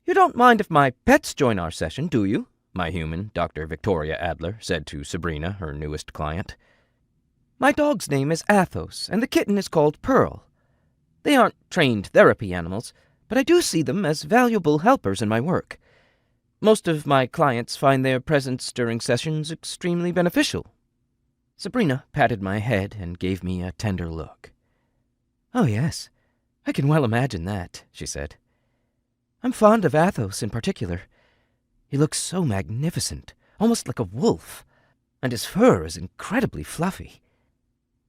"You don't mind if my pets join our session, do you?" my human, Dr. Victoria Adler, said to Sabrina, her newest client. "My dog's name is Athos, and the kitten is called Pearl. They aren't trained therapy animals, but I do see them as valuable helpers in my work. Most of my clients find their presence during sessions extremely beneficial." Sabrina patted my head and gave me a tender look. "Oh, yes, I can well imagine that," she said. "I'm fond of Athos in particular. He looks so magnificent, almost like a wolf, and his fur is incredibly fluffy."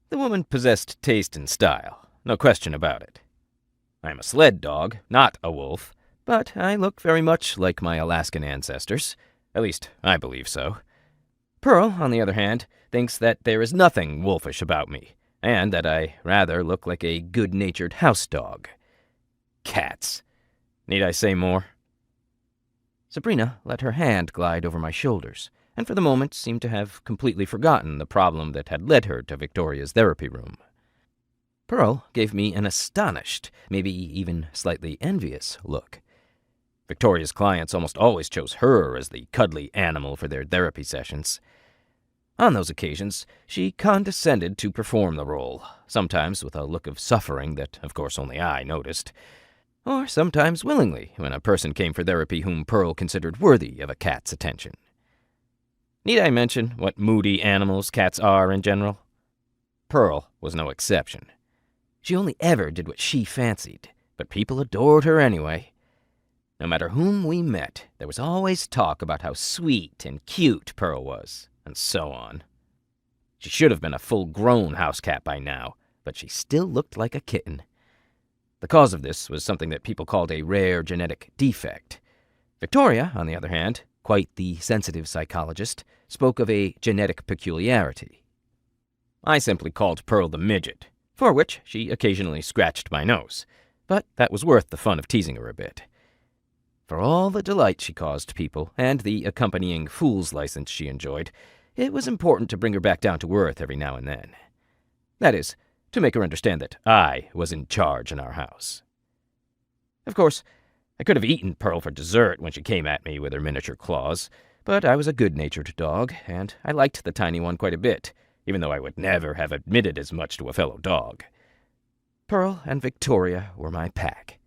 The woman possessed taste and style, no question about it. I'm a sled dog, not a wolf, but I look very much like my Alaskan ancestors. At least, I believe so. Pearl, on the other hand, thinks that there is nothing wolfish about me, and that I rather look like a good-natured house dog. Cats. Need I say more? Sabrina let her hand glide over my shoulders, and for the moment seemed to have completely forgotten the problem that had led her to Victoria's therapy room. Pearl gave me an astonished, maybe even slightly envious look. Victoria's clients almost always chose her as the cuddly animal for their therapy sessions. On those occasions, she condescended to perform the role, sometimes with a look of suffering that, of course, only I noticed, or sometimes willingly when a person came for therapy whom Pearl considered worthy of a cat's attention. Need I mention what moody animals cats are in general? Pearl was no exception. She only ever did what she fancied, but people adored her anyway. No matter whom we met, there was always talk about how sweet and cute Pearl was, and so on. She should have been a full-grown house cat by now, but she still looked like a kitten. The cause of this was something that people called a rare genetic defect. Victoria, on the other hand, quite the sensitive psychologist, spoke of a genetic peculiarity. I simply called Pearl the midget, for which she occasionally scratched my nose, but that was worth the fun of teasing her a bit. For all the delight she caused people, and the accompanying fool's license she enjoyed, it was important to bring her back down to earth every now and then. That is, to make her understand that I was in charge in our house. Of course, I could have eaten Pearl for dessert when she came at me with her miniature claws, but I was a good-natured dog, and I liked the tiny one quite a bit, even though I would never have admitted as much to a fellow dog. Pearl and Victoria were my pack.